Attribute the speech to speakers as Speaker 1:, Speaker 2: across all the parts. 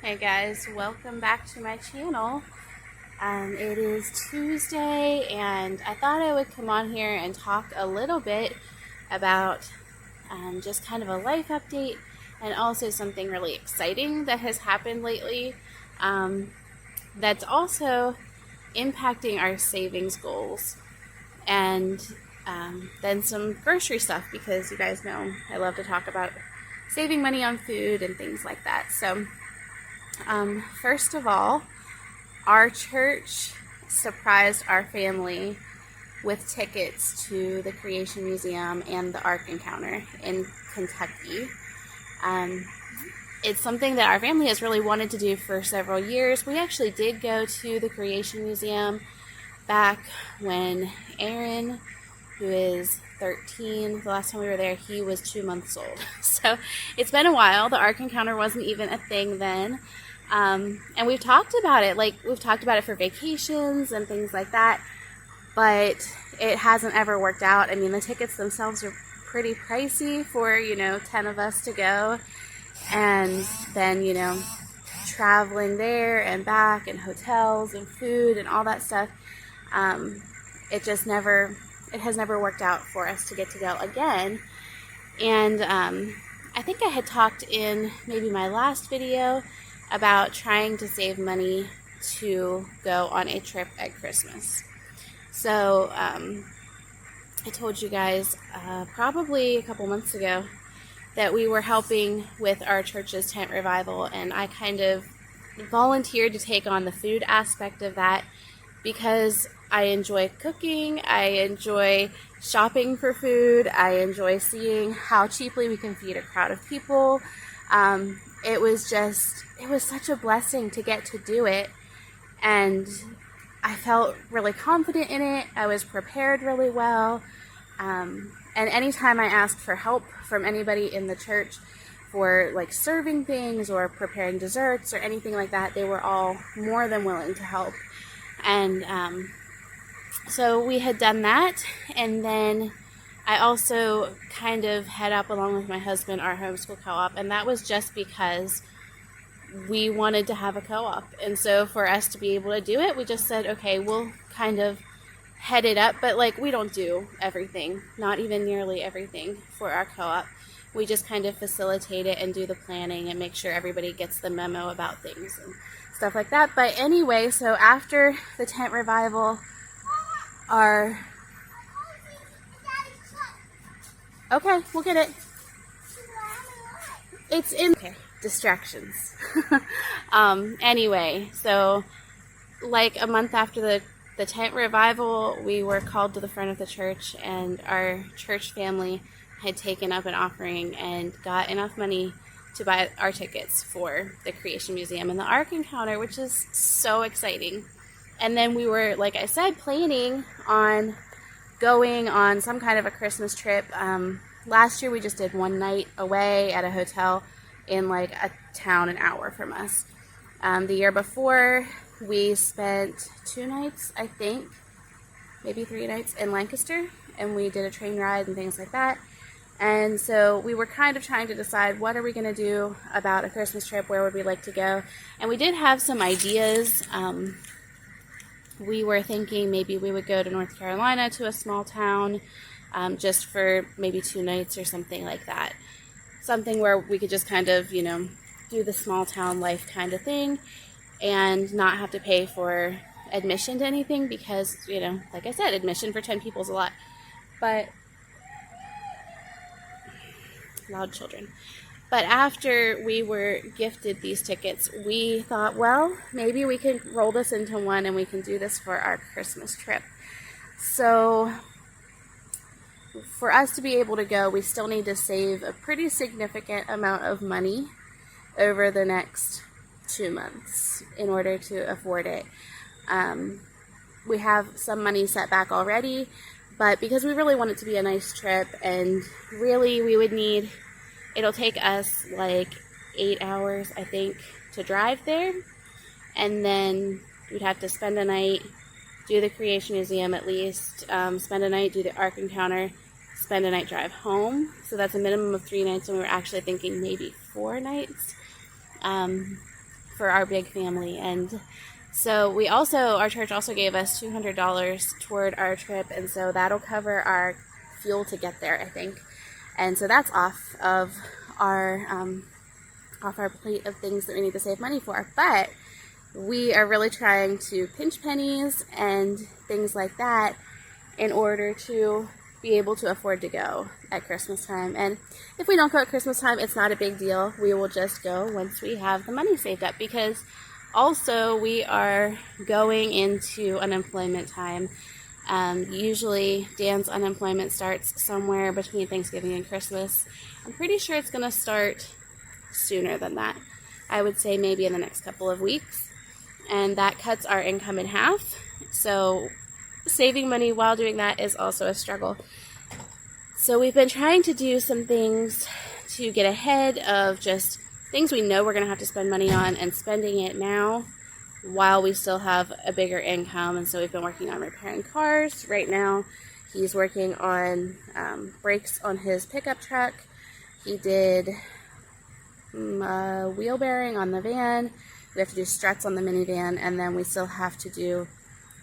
Speaker 1: Hey guys, welcome back to my channel. It is Tuesday and I thought I would come on here and talk a little bit about just kind of a life update and also something really exciting that has happened lately that's also impacting our savings goals and then some grocery stuff, because you guys know I love to talk about saving money on food and things like that. So first of all, our church surprised our family with tickets to the Creation Museum and the Ark Encounter in Kentucky. It's something that our family has really wanted to do for several years. We actually did go to the Creation Museum back when Aaron, who is 13, the last time we were there, he was 2 months old. So it's been a while. The Ark Encounter wasn't even a thing then. And we've talked about it, we've talked about it for vacations and things like that, but it hasn't ever worked out. I mean, the tickets themselves are pretty pricey for, 10 of us to go, and then, traveling there and back and hotels and food and all that stuff. It has never worked out for us to get to go again. And I think I had talked in maybe my last video about trying to save money to go on a trip at Christmas. So I told you guys probably a couple months ago that we were helping with our church's tent revival, and I kind of volunteered to take on the food aspect of that because I enjoy cooking, I enjoy shopping for food, I enjoy seeing how cheaply we can feed a crowd of people. It was such a blessing to get to do it, and I felt really confident in it. I was prepared really well, and anytime I asked for help from anybody in the church for serving things or preparing desserts or anything like that, they were all more than willing to help. And so we had done that, and then I also kind of head up, along with my husband, our homeschool co-op, and that was just because we wanted to have a co-op. And so for us to be able to do it, we just said, okay, we'll kind of head it up, but we don't do everything, not even nearly everything for our co-op. We just kind of facilitate it and do the planning and make sure everybody gets the memo about things and stuff like that. But anyway, so after the tent revival, okay, we'll get it. It's in... Okay, distractions. Anyway, so a month after the tent revival, we were called to the front of the church, and our church family had taken up an offering and got enough money to buy our tickets for the Creation Museum and the Ark Encounter, which is so exciting. And then we were, like I said, planning on going on some kind of a Christmas trip. Last year we just did one night away at a hotel in a town an hour from us. The year before we spent 2 nights, I think, maybe 3 nights in Lancaster, and we did a train ride and things like that. And so we were kind of trying to decide, what are we going to do about a Christmas trip? Where would we like to go? And we did have some ideas. We were thinking maybe we would go to North Carolina to a small town, just for maybe 2 nights or something like that. Something where we could just kind of, do the small town life kind of thing and not have to pay for admission to anything, because, like I said, admission for 10 people is a lot. But loud children. But after we were gifted these tickets, we thought, well, maybe we can roll this into one and we can do this for our Christmas trip. So for us to be able to go, we still need to save a pretty significant amount of money over the next 2 months in order to afford it. We have some money set back already, but because we really want it to be a nice trip, and really we would need, it'll take us 8 hours, I think, to drive there, and then we'd have to spend a night, do the Creation Museum at least, spend a night, do the Ark Encounter, spend a night, drive home. So that's a minimum of 3 nights, and we were actually thinking maybe 4 nights. for our big family. And so our church also gave us $200 toward our trip, and so that'll cover our fuel to get there, I think. And so that's off of our plate of things that we need to save money for. But we are really trying to pinch pennies and things like that in order to be able to afford to go at Christmas time. And if we don't go at Christmas time, it's not a big deal. We will just go once we have the money saved up, because also we are going into unemployment time. Usually Dan's unemployment starts somewhere between Thanksgiving and Christmas. I'm pretty sure it's going to start sooner than that. I would say maybe in the next couple of weeks. And that cuts our income in half. So saving money while doing that is also a struggle. So we've been trying to do some things to get ahead of just things we know we're going to have to spend money on, and spending it now while we still have a bigger income. And so we've been working on repairing cars. Right now he's working on brakes on his pickup truck. He did wheel bearing on the van. We have to do struts on the minivan, and then we still have to do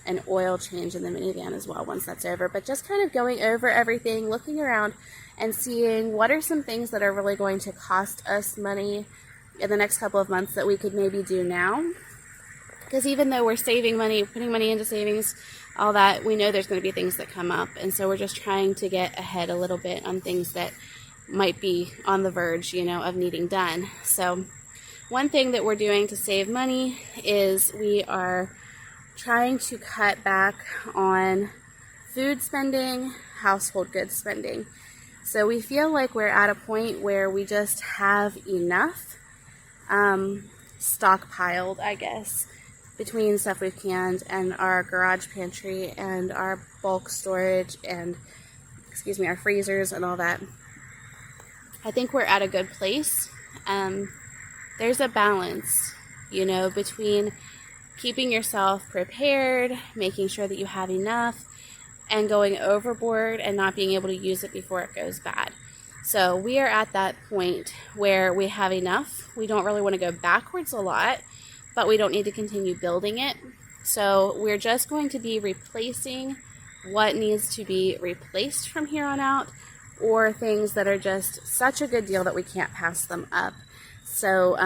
Speaker 1: an oil change in the minivan as well once that's over. But just kind of going over everything, looking around and seeing what are some things that are really going to cost us money in the next couple of months that we could maybe do now. Because even though we're saving money, putting money into savings, all that, we know there's going to be things that come up. And so we're just trying to get ahead a little bit on things that might be on the verge, of needing done. So one thing that we're doing to save money is we are trying to cut back on food spending, household goods spending. So we feel like we're at a point where we just have enough stockpiled, I guess, between stuff we've canned and our garage pantry and our bulk storage and, our freezers and all that. I think we're at a good place. There's a balance, between keeping yourself prepared, making sure that you have enough, and going overboard and not being able to use it before it goes bad. So we are at that point where we have enough. We don't really want to go backwards a lot, but we don't need to continue building it. So we're just going to be replacing what needs to be replaced from here on out, or things that are just such a good deal that we can't pass them up. So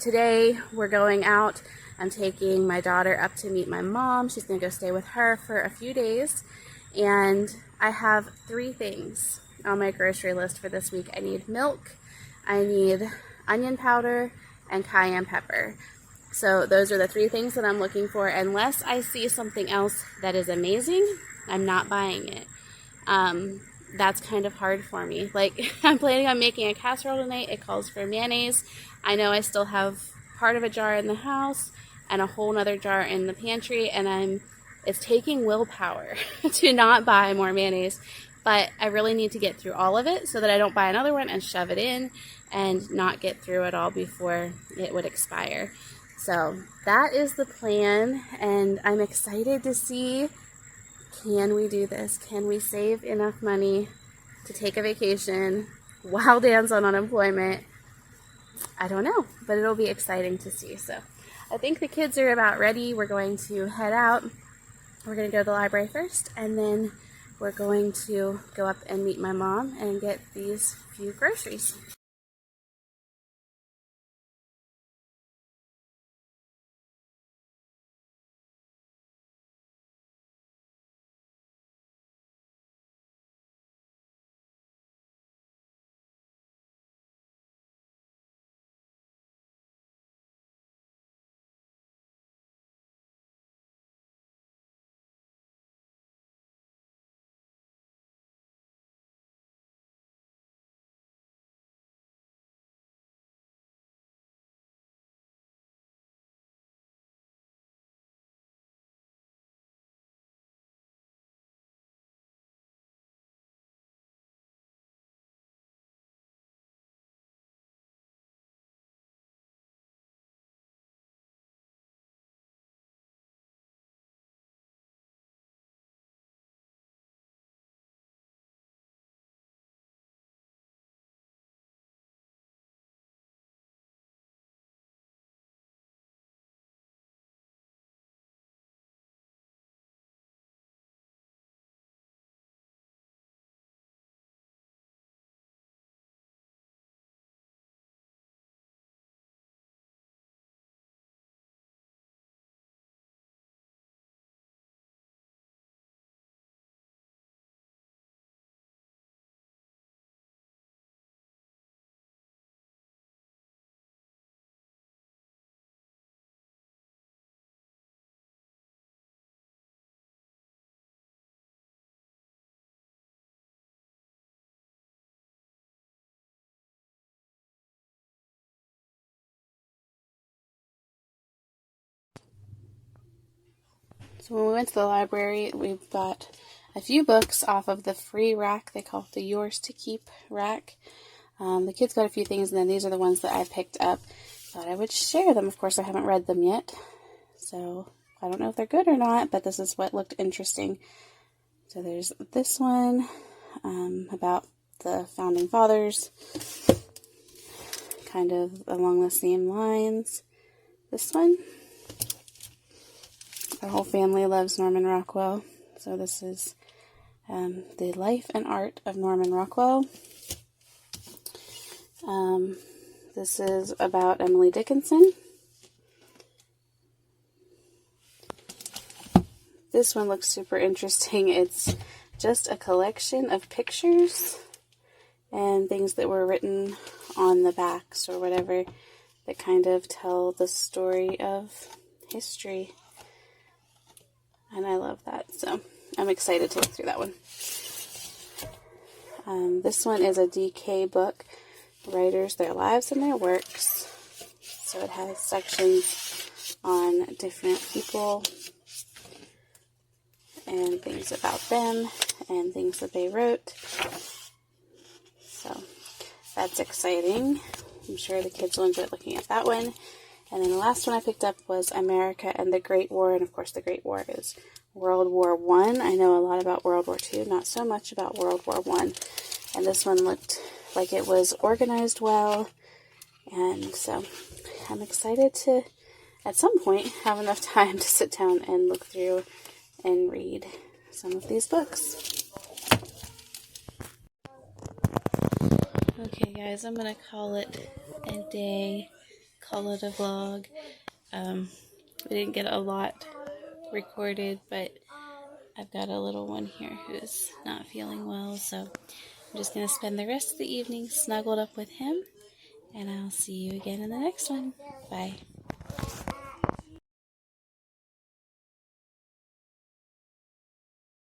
Speaker 1: today we're going out. I'm taking my daughter up to meet my mom. She's going to go stay with her for a few days. And I have 3 things on my grocery list for this week. I need milk, I need onion powder, and cayenne pepper. So those are the 3 things that I'm looking for. Unless I see something else that is amazing, I'm not buying it. That's kind of hard for me. Like, I'm planning on making a casserole tonight. It calls for mayonnaise. I know I still have part of a jar in the house and a whole nother jar in the pantry, and it's taking willpower to not buy more mayonnaise, but I really need to get through all of it so that I don't buy another one and shove it in and not get through it all before it would expire. So that is the plan, and I'm excited to see, can we do this? Can we save enough money to take a vacation while Dan's on unemployment? I don't know, but it'll be exciting to see. So I think the kids are about ready. We're going to head out. We're going to go to the library first, and then we're going to go up and meet my mom and get these few groceries. So when we went to the library, we bought a few books off of the free rack. They call it the Yours to Keep rack. The kids got a few things, and then these are the ones that I picked up. Thought I would share them. Of course, I haven't read them yet, so I don't know if they're good or not, but this is what looked interesting. So there's this one about the founding fathers, kind of along the same lines. This one, our whole family loves Norman Rockwell, so this is the life and art of Norman Rockwell. This is about Emily Dickinson. This one looks super interesting. It's just a collection of pictures and things that were written on the backs or whatever that kind of tell the story of history. And I love that, so I'm excited to look through that one. This one is a DK book, Writers, Their Lives, and Their Works. So it has sections on different people and things about them and things that they wrote. So that's exciting. I'm sure the kids will enjoy looking at that one. And then the last one I picked up was America and the Great War. And of course the Great War is World War I. I know a lot about World War II, not so much about World War I. And this one looked like it was organized well. And so I'm excited to, at some point, have enough time to sit down and look through and read some of these books. Okay guys, I'm going to call it a day, call it a vlog. We didn't get a lot recorded, but I've got a little one here who's not feeling well, so I'm just going to spend the rest of the evening snuggled up with him, and I'll see you again in the next one. Bye.